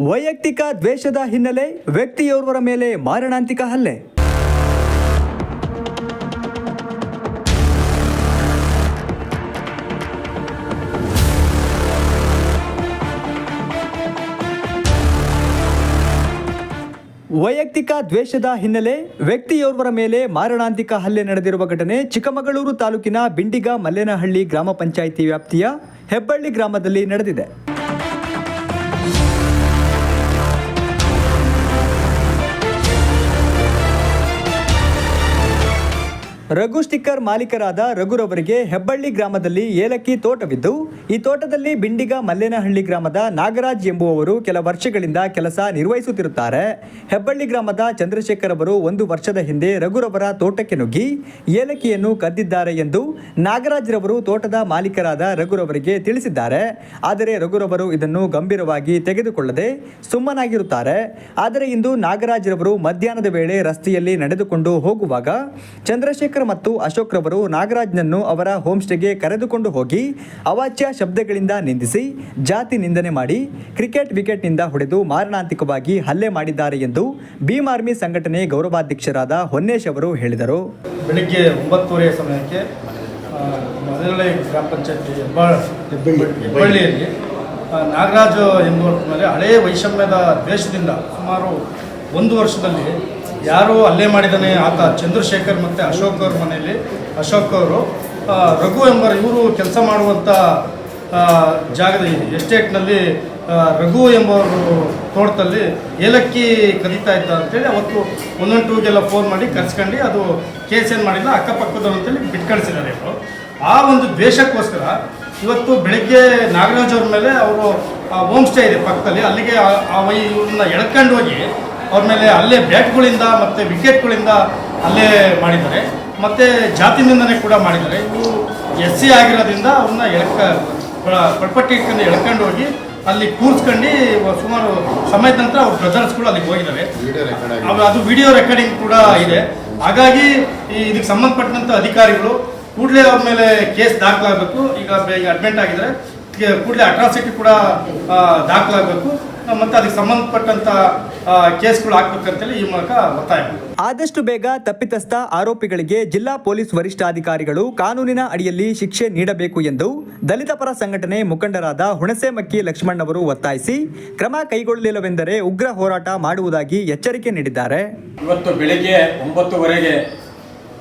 ವೈಯಕ್ತಿಕ ದ್ವೇಷದ ಹಿನ್ನೆಲೆ ವ್ಯಕ್ತಿಯೋರ್ವರ ಮೇಲೆ ಮಾರಣಾಂತಿಕ ಹಲ್ಲೆ. ವೈಯಕ್ತಿಕ ದ್ವೇಷದ ಹಿನ್ನೆಲೆ ವ್ಯಕ್ತಿಯೋರ್ವರ ಮೇಲೆ ಮಾರಣಾಂತಿಕ ಹಲ್ಲೆ ನಡೆದಿರುವ ಘಟನೆ ಚಿಕ್ಕಮಗಳೂರು ತಾಲೂಕಿನ ಬಿಂಡಿಗ ಮಲ್ಲೇನಹಳ್ಳಿ ಗ್ರಾಮ ಪಂಚಾಯಿತಿ ವ್ಯಾಪ್ತಿಯ ಹೆಬ್ಬಳ್ಳಿ ಗ್ರಾಮದಲ್ಲಿ ನಡೆದಿದೆ. ರಘು ಸ್ಟಿಕ್ಕರ್ ಮಾಲೀಕರಾದ ರಘುರವರಿಗೆ ಹೆಬ್ಬಳ್ಳಿ ಗ್ರಾಮದಲ್ಲಿ ಏಲಕ್ಕಿ ತೋಟವಿದ್ದು, ಈ ತೋಟದಲ್ಲಿ ಬಿಂಡಿಗ ಮಲ್ಲೇನಹಳ್ಳಿ ಗ್ರಾಮದ ನಾಗರಾಜ್ ಎಂಬುವವರು ಕೆಲ ವರ್ಷಗಳಿಂದ ಕೆಲಸ ನಿರ್ವಹಿಸುತ್ತಿರುತ್ತಾರೆ. ಹೆಬ್ಬಳ್ಳಿ ಗ್ರಾಮದ ಚಂದ್ರಶೇಖರ್ ಅವರು 1 ವರ್ಷದ ಹಿಂದೆ ರಘುರವರ ತೋಟಕ್ಕೆ ನುಗ್ಗಿ ಏಲಕ್ಕಿಯನ್ನು ಕದ್ದಿದ್ದಾರೆ ಎಂದು ನಾಗರಾಜ್ ರವರು ತೋಟದ ಮಾಲೀಕರಾದ ರಘುರವರಿಗೆ ತಿಳಿಸಿದ್ದಾರೆ. ಆದರೆ ರಘುರವರು ಇದನ್ನು ಗಂಭೀರವಾಗಿ ತೆಗೆದುಕೊಳ್ಳದೆ ಸುಮ್ಮನಾಗಿರುತ್ತಾರೆ. ಆದರೆ ಇಂದು ನಾಗರಾಜ್ ರವರು ಮಧ್ಯಾಹ್ನದ ವೇಳೆ ರಸ್ತೆಯಲ್ಲಿ ನಡೆದುಕೊಂಡು ಹೋಗುವಾಗ ಚಂದ್ರಶೇಖರ್ ಮತ್ತು ಅಶೋಕ್ ರವರು ನಾಗರಾಜ್ನನ್ನು ಅವರ ಹೋಮ್ ಸ್ಟೇಗೆ ಕರೆದುಕೊಂಡು ಹೋಗಿ ಅವಾಚ್ಯ ಶಬ್ದಗಳಿಂದ ನಿಂದಿಸಿ ಜಾತಿ ನಿಂದನೆ ಮಾಡಿ ಕ್ರಿಕೆಟ್ ವಿಕೆಟ್ನಿಂದ ಹೊಡೆದು ಮಾರಣಾಂತಿಕವಾಗಿ ಹಲ್ಲೆ ಮಾಡಿದ್ದಾರೆ ಎಂದು ಭೀಮ್ ಆರ್ಮಿ ಸಂಘಟನೆ ಗೌರವಾಧ್ಯಕ್ಷರಾದ ಹೊನ್ನೇಶ್ ಅವರು ಹೇಳಿದರು. ಬೆಳಿಗ್ಗೆ 9:30 ಸಮಯಕ್ಕೆ ಮಲ್ಲೇನಹಳ್ಳಿ ಗ್ರಾಮ ಪಂಚಾಯತಿ ಹೆಬ್ಬಳ್ಳಿಯಲ್ಲಿ ನಾಗರಾಜ್ ಎಂಬುವರ ಮೇಲೆ ಹಳೆಯ ವೈಷಮ್ಯದ ದ್ವೇಷದಿಂದ ಸುಮಾರು 1 ವರ್ಷದಲ್ಲಿ ಯಾರು ಹಲ್ಲೆ ಮಾಡಿದ್ದಾನೆ ಆತ ಚಂದ್ರಶೇಖರ್ ಮತ್ತು ಅಶೋಕ್ ಅವ್ರ ಮನೆಯಲ್ಲಿ ಅಶೋಕ್ ಅವರು ರಘು ಇವರು ಕೆಲಸ ಮಾಡುವಂಥ ಜಾಗದ ಎಸ್ಟೇಟ್ನಲ್ಲಿ ರಘು ಎಂಬವರು ತೋಟದಲ್ಲಿ ಏಲಕ್ಕಿ ಕದೀತಾ ಇದ್ದ ಅಂತೇಳಿ ಅವತ್ತು 112ಗೆಲ್ಲ ಫೋನ್ ಮಾಡಿ ಕರ್ಸ್ಕೊಂಡು ಅದು ಕೇಸ್ ಏನು ಮಾಡಿಲ್ಲ ಅಕ್ಕಪಕ್ಕದವ್ರು ಅಂತೇಳಿ ಬಿಟ್ಟು ಕಳಿಸಿದ್ದಾರೆ ಇವರು. ಆ ಒಂದು ದ್ವೇಷಕ್ಕೋಸ್ಕರ ಇವತ್ತು ಬೆಳಗ್ಗೆ ನಾಗರಾಜ್ ಅವ್ರ ಮೇಲೆ ಅವರು ಹೋಮ್ ಸ್ಟೇ ಇದೆ ಪಕ್ಕದಲ್ಲಿ, ಅಲ್ಲಿಗೆ ಇವ್ರನ್ನ ಎಳ್ಕೊಂಡು ಹೋಗಿ ಅವ್ರ ಮೇಲೆ ಅಲ್ಲೇ ಬ್ಯಾಟ್ಗಳಿಂದ ಮತ್ತು ವಿಕೆಟ್ಗಳಿಂದ ಅಲ್ಲೇ ಮಾಡಿದ್ದಾರೆ. ಮತ್ತು ಜಾತಿ ನಿಂದನೆ ಕೂಡ ಮಾಡಿದ್ದಾರೆ. ಇವರು SC ಆಗಿರೋದ್ರಿಂದ ಅವ್ರನ್ನ ಪಡ್ಪಟ್ಟಿ ಇಟ್ಕೊಂಡು ಎಳ್ಕೊಂಡು ಹೋಗಿ ಅಲ್ಲಿ ಕೂರಿಸ್ಕೊಂಡು ಸುಮಾರು ಸಮಯದ ನಂತರ ಅವ್ರ ಬ್ರದರ್ಸ್ಗಳು ಅಲ್ಲಿಗೆ ಹೋಗಿದ್ದಾರೆ. ಅದು ವಿಡಿಯೋ ರೆಕಾರ್ಡಿಂಗ್ ಕೂಡ ಇದೆ. ಹಾಗಾಗಿ ಇದಕ್ಕೆ ಸಂಬಂಧಪಟ್ಟಂಥ ಅಧಿಕಾರಿಗಳು ಕೂಡಲೇ ಅವ್ರ ಮೇಲೆ ಕೇಸ್ ದಾಖಲಾಗಬೇಕು. ಈಗ ಅಡ್ಮಿಟ್ ಆಗಿದ್ದಾರೆ, ಕೂಡಲೇ ಅಟ್ರಾಸಿಟಿ ಕೂಡ ದಾಖಲಾಗಬೇಕು ಮತ್ತು ಅದಕ್ಕೆ ಸಂಬಂಧಪಟ್ಟಂಥ ಕೇಸ್ಗಳು ಹಾಕ್ಬೇಕಂತೇಳಿ ಈ ಮೂಲಕ ಒತ್ತಾಯ. ಆದಷ್ಟು ಬೇಗ ತಪ್ಪಿತಸ್ಥ ಆರೋಪಿಗಳಿಗೆ ಜಿಲ್ಲಾ ಪೊಲೀಸ್ ವರಿಷ್ಠಾಧಿಕಾರಿಗಳು ಕಾನೂನಿನ ಅಡಿಯಲ್ಲಿ ಶಿಕ್ಷೆ ನೀಡಬೇಕು ಎಂದು ದಲಿತ ಪರ ಸಂಘಟನೆ ಮುಖಂಡರಾದ ಹುಣಸೆಮಕ್ಕಿ ಲಕ್ಷ್ಮಣ್ ಅವರು ಒತ್ತಾಯಿಸಿ ಕ್ರಮ ಕೈಗೊಳ್ಳಲಿಲ್ಲವೆಂದರೆ ಉಗ್ರ ಹೋರಾಟ ಮಾಡುವುದಾಗಿ ಎಚ್ಚರಿಕೆ ನೀಡಿದ್ದಾರೆ. ಇವತ್ತು ಬೆಳಗ್ಗೆ 9:00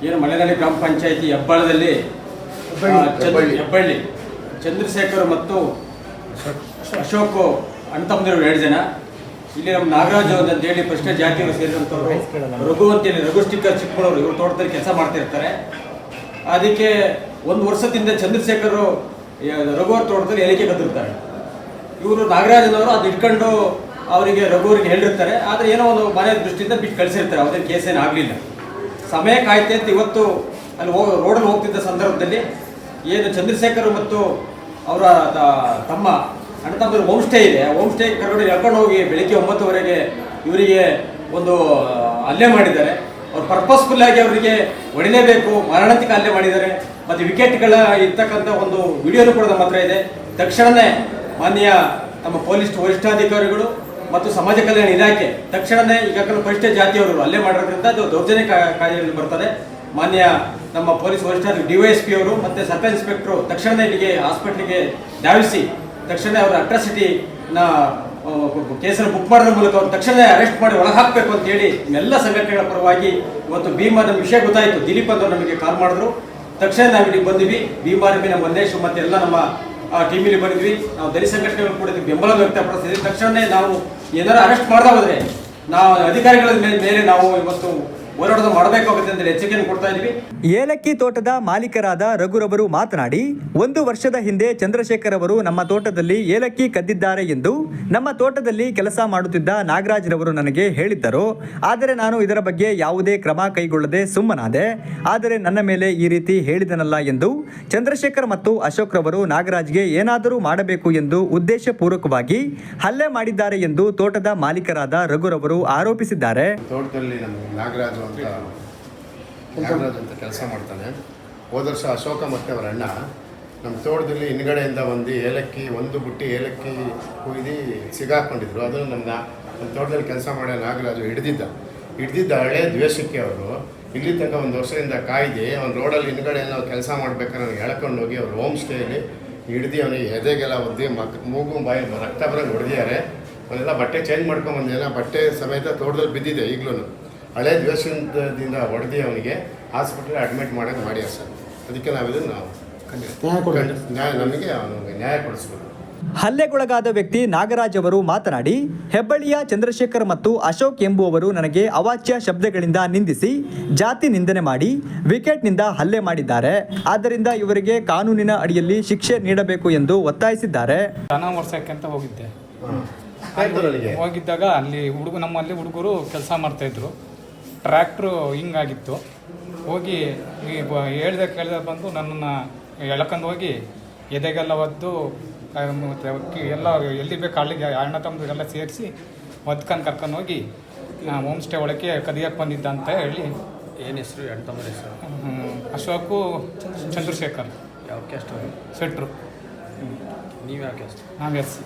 ಏನು ಮಲ್ಲೇನಹಳ್ಳಿ ಗ್ರಾಮ ಪಂಚಾಯಿತಿ ಹೆಬ್ಬಾಳದಲ್ಲಿ ಹೆಬ್ಬಳ್ಳಿ ಚಂದ್ರಶೇಖರ್ ಮತ್ತು ಅಶೋಕ್ ಅಣ್ತಮ್ಮದಿರು 2 ಜನ, ಇಲ್ಲಿ ನಮ್ಮ ನಾಗರಾಜು ಅಂತ ಹೇಳಿ ಫಸ್ಟ್ ಜಾತಿಯವರು ಸೇರಿದಂಥವ್ರು, ರಘು ಅಂತೇಳಿ ರಘು ಸ್ಟಿಕ್ಕರ್ ಚಿಕ್ಕಮಗಳೂರು, ಇವರು ತೋಟದಲ್ಲಿ ಕೆಲಸ ಮಾಡ್ತಾ ಇರ್ತಾರೆ. ಅದಕ್ಕೆ 1 ವರ್ಷದಿಂದ ಚಂದ್ರಶೇಖರ್ ರಘು ಅವ್ರ ತೋಟದಲ್ಲಿ ಏಲಕ್ಕಿ ಕದ್ದಿರ್ತಾರೆ. ಇವರು ನಾಗರಾಜನವರು ಅದು ಇಟ್ಕೊಂಡು ಅವರಿಗೆ ರಘುವರಿಗೆ ಹೇಳಿರ್ತಾರೆ. ಆದರೆ ಏನೋ ಒಂದು ಮನೆ ದೃಷ್ಟಿಯಿಂದ ಬಿಟ್ಟು ಕಳಿಸಿರ್ತಾರೆ. ಅವ್ರಿಗೆ ಕೇಸ್ ಏನು ಆಗಲಿಲ್ಲ. ಸಮಯ ಕಾಯ್ತೆ ಅಂತ ಇವತ್ತು ಅಲ್ಲಿ ರೋಡಲ್ಲಿ ಹೋಗ್ತಿದ್ದ ಸಂದರ್ಭದಲ್ಲಿ ಏನು ಚಂದ್ರಶೇಖರ್ ಮತ್ತು ಅವರ ತಮ್ಮ ಅಣ್ಣ ತಮ್ಮದು ಹೋಮ್ ಸ್ಟೇ ಇದೆ, ಹೋಮ್ ಸ್ಟೇ ಕರ್ಕೊಂಡು ಹೋಗಿ ಬೆಳಿಗ್ಗೆ 9:00 ಇವರಿಗೆ ಒಂದು ಹಲ್ಲೆ ಮಾಡಿದ್ದಾರೆ. ಅವ್ರು ಪರ್ಪಸ್ಫುಲ್ಲಾಗಿ ಅವರಿಗೆ ಹೊಡಿಲೇಬೇಕು, ಮಾರಣಾಂತಿಕ ಹಲ್ಲೆ ಮಾಡಿದ್ದಾರೆ. ಮತ್ತು ವಿಕೆಟ್ಗಳ ಇರ್ತಕ್ಕಂಥ ಒಂದು ವಿಡಿಯೋನು ಕೂಡ ನಮ್ಮ ಹತ್ರ ಇದೆ. ತಕ್ಷಣವೇ ಮಾನ್ಯ ನಮ್ಮ ಪೊಲೀಸ್ ವರಿಷ್ಠಾಧಿಕಾರಿಗಳು ಮತ್ತು ಸಮಾಜ ಕಲ್ಯಾಣ ಇಲಾಖೆ ತಕ್ಷಣವೇ ಈಗಾಗಲೇ ಪರಿಷ್ಠ ಜಾತಿಯವರು ಹಲ್ಲೆ ಮಾಡಿರೋದ್ರಿಂದ ಅದು ದೌರ್ಜನ್ಯ ಕಾಯ್ದೆಯಲ್ಲಿ ಬರ್ತದೆ. ಮಾನ್ಯ ನಮ್ಮ ಪೊಲೀಸ್ ವರಿಷ್ಠಾಧಿಕಾರಿ DYSP ಅವರು ಮತ್ತು ಸರ್ಕಲ್ ಇನ್ಸ್ಪೆಕ್ಟರು ತಕ್ಷಣವೇ ಇಲ್ಲಿಗೆ ಹಾಸ್ಪಿಟ್ಲಿಗೆ ಧಾವಿಸಿ ತಕ್ಷಣ ಅವರ ಅಟ್ರಾಸಿಟಿನ ಕೇಸನ್ನು ಬುಕ್ ಮಾಡೋದ್ರ ಮೂಲಕ ಅವ್ರು ತಕ್ಷಣ ಅರೆಸ್ಟ್ ಮಾಡಿ ಒಳಗೆ ಹಾಕಬೇಕು ಅಂತೇಳಿ ಎಲ್ಲ ಸಂಘಟನೆಗಳ ಪರವಾಗಿ ಇವತ್ತು ಭೀಮಾ ನಮ್ಮ ವಿಷಯ ಗೊತ್ತಾಯಿತು. ದಿಲೀಪ್ ಅಂತ ನಮಗೆ ಕಾಲ್ ಮಾಡಿದ್ರು. ತಕ್ಷಣ ನಾವು ಇಲ್ಲಿಗೆ ಬಂದ್ವಿ. ಭೀಮ್ ಆರ್ಮಿ ನಮ್ಮ ಹೊನ್ನೇಶ್ ಮತ್ತು ಎಲ್ಲ ನಮ್ಮ ಟೀಮಲ್ಲಿ ಬಂದಿದ್ವಿ. ನಾವು ದಲಿತ ಸಂಘಟನೆಗಳು ಕೂಡ ಇದಕ್ಕೆ ಬೆಂಬಲ ವ್ಯಕ್ತಪಡಿಸಿದ್ವಿ. ತಕ್ಷಣ ನಾವು ಏನಾರು ಅರೆಸ್ಟ್ ಮಾಡ್ತಾ ಹೋದರೆ ನಾವು ಅಧಿಕಾರಿಗಳ ಮೇಲೆ ನಾವು ಇವತ್ತು ಹೋರಾಟ ಮಾಡಬೇಕಾಗುತ್ತೆ ಅಂತ ಎಚ್ಚರಿಕೆಯನ್ನು ಕೊಡ್ತಾ ಇದ್ವಿ. ಏಲಕ್ಕಿ ತೋಟದ ಮಾಲೀಕರಾದ ರಘುರವರು ಮಾತನಾಡಿ 1 ವರ್ಷದ ಹಿಂದೆ ಚಂದ್ರಶೇಖರ್ ಅವರು ನಮ್ಮ ತೋಟದಲ್ಲಿ ಏಲಕ್ಕಿ ಕದ್ದಿದ್ದಾರೆ ಎಂದು ನಮ್ಮ ತೋಟದಲ್ಲಿ ಕೆಲಸ ಮಾಡುತ್ತಿದ್ದ ನಾಗರಾಜ್ ರವರು ನನಗೆ ಹೇಳಿದ್ದರು. ಆದರೆ ನಾನು ಇದರ ಬಗ್ಗೆ ಯಾವುದೇ ಕ್ರಮ ಕೈಗೊಳ್ಳದೆ ಸುಮ್ಮನಾದೆ. ಆದರೆ ನನ್ನ ಮೇಲೆ ಈ ರೀತಿ ಹೇಳಿದನಲ್ಲ ಎಂದು ಚಂದ್ರಶೇಖರ್ ಮತ್ತು ಅಶೋಕ್ ರವರು ನಾಗರಾಜ್ಗೆ ಏನಾದರೂ ಮಾಡಬೇಕು ಎಂದು ಉದ್ದೇಶಪೂರ್ವಕವಾಗಿ ಹಲ್ಲೆ ಮಾಡಿದ್ದಾರೆ ಎಂದು ತೋಟದ ಮಾಲೀಕರಾದ ರಘುರವರು ಆರೋಪಿಸಿದ್ದಾರೆ. ತೋಟದಲ್ಲಿ ನಾಗರಾಜ್ ಅಂತ ಕೆಲಸ ಮಾಡ್ತಾನೆ. ಹೋದ ವರ್ಷ ಅಶೋಕ ಮತ್ತು ಅವರ ಅಣ್ಣ ನಮ್ಮ ತೋಟದಲ್ಲಿ ಹಿಂದ್ಗಡೆಯಿಂದ ಒಂದು ಏಲಕ್ಕಿ ಒಂದು ಬುಟ್ಟಿ ಏಲಕ್ಕಿ ಕುಯ್ದು ಸಿಗಾಕೊಂಡಿದ್ರು. ಅದು ನಮ್ಮ ತೋಟದಲ್ಲಿ ಕೆಲಸ ಮಾಡೋ ನಾಗರಾಜು ಹಿಡ್ದಿದ್ದ ಹಳೆ ದ್ವೇಷಕ್ಕೆ ಅವರು ಇಲ್ಲಿ ತನಕ ಒಂದು ವರ್ಷದಿಂದ ಕಾಯ್ದು ಅವ್ನು ರೋಡಲ್ಲಿ ಹಿಂದ್ಗಡೆ ನಾವು ಕೆಲಸ ಮಾಡ್ಬೇಕಾದ್ರೆ ನನಗೆ ಎಳ್ಕೊಂಡು ಹೋಗಿ ಅವ್ರು ಹೋಮ್ ಸ್ಟೇಯಲ್ಲಿ ಹಿಡ್ದು ಅವನಿಗೆ ಎದೆಗೆಲ್ಲ ಒದ್ದಿ ಮೂಗು ಬಾಯಿ ರಕ್ತ ಬರೋಂಗೆ ಹೊಡೆದಿದ್ದಾರೆ. ಅವನ್ನೆಲ್ಲ ಬಟ್ಟೆ ಚೇಂಜ್ ಮಾಡ್ಕೊಂಬಂದಿದ್ದಾನೆ. ಬಟ್ಟೆ ಸಮೇತ ತೋಟದಲ್ಲಿ ಬಿದ್ದಿದೆ. ಈಗಲೂ ಹಳೆ ದ್ವೇಷದಿಂದ ಹೊಡೆದು ಅವನಿಗೆ ಹಾಸ್ಪಿಟಲ್ ಅಡ್ಮಿಟ್ ಮಾಡೋಕ್ಕೆ ಮಾಡ್ಯಾರ ಸರ್. ಅದಕ್ಕೆ ನಾವಿದನ್ನು ನಮಗೆ ಅವನಿಗೆ ನ್ಯಾಯ ಕೊಡಿಸ್ಬೇಕು. ಹಲ್ಲೆಗೊಳಗಾದ ವ್ಯಕ್ತಿ ನಾಗರಾಜ್ ಅವರು ಮಾತನಾಡಿ, ಹೆಬ್ಬಳ್ಳಿಯ ಚಂದ್ರಶೇಖರ್ ಮತ್ತು ಅಶೋಕ್ ಎಂಬುವವರು ನನಗೆ ಅವಾಚ್ಯ ಶಬ್ದಗಳಿಂದ ನಿಂದಿಸಿ ಜಾತಿ ನಿಂದನೆ ಮಾಡಿ ವಿಕೆಟ್ನಿಂದ ಹಲ್ಲೆ ಮಾಡಿದ್ದಾರೆ. ಆದ್ದರಿಂದ ಇವರಿಗೆ ಕಾನೂನಿನ ಅಡಿಯಲ್ಲಿ ಶಿಕ್ಷೆ ನೀಡಬೇಕು ಎಂದು ಒತ್ತಾಯಿಸಿದ್ದಾರೆ. ದನ ವರ್ಷಕ್ಕೆ ಅಂತ ಹೋಗಿದ್ದೆ. ಹೋಗಿದ್ದಾಗ ಅಲ್ಲಿ ನಮ್ಮಲ್ಲಿ ಹುಡುಗರು ಕೆಲಸ ಮಾಡ್ತಾಯಿದ್ರು. ಟ್ರ್ಯಾಕ್ಟ್ರು ಹಿಂಗಾಗಿತ್ತು. ಹೋಗಿ ಹೇಳ್ದೆ ಕೇಳ್ದೆ ಬಂದು ನನ್ನನ್ನು ಎಳ್ಕೊಂಡು ಹೋಗಿ ಎದೆಗೆಲ್ಲ ಒದ್ದು ಎಲ್ಲ ಎಲ್ಲಿ ಬೇಕು ಅಲ್ಲಿಗೆ ಅಣ್ಣ ತಮ್ಮದಿಗೆಲ್ಲ ಸೇರಿಸಿ ಒದ್ಕೊಂಡು ಕರ್ಕೊಂಡು ಹೋಗಿ ಹೋಮ್ ಸ್ಟೇ ಒಳಗೆ ಕದಿಯಕ್ಕೆ ಬಂದಿದ್ದ ಅಂತ ಹೇಳಿ. ಏನು ಹೆಸರು ಅಣ್ಣ ತಮ್ಮರ ಹೆಸರು? ಅಶೋಕು ಚಂದ್ರಶೇಖರ್. ಯಾವ ಕ್ಯಾಸ್ಟ್? ಸೆಟ್ರು. ನೀವು ಯಾವ ಕ್ಯಾಸ್ಟ್? ನಾವು ಎಸ್.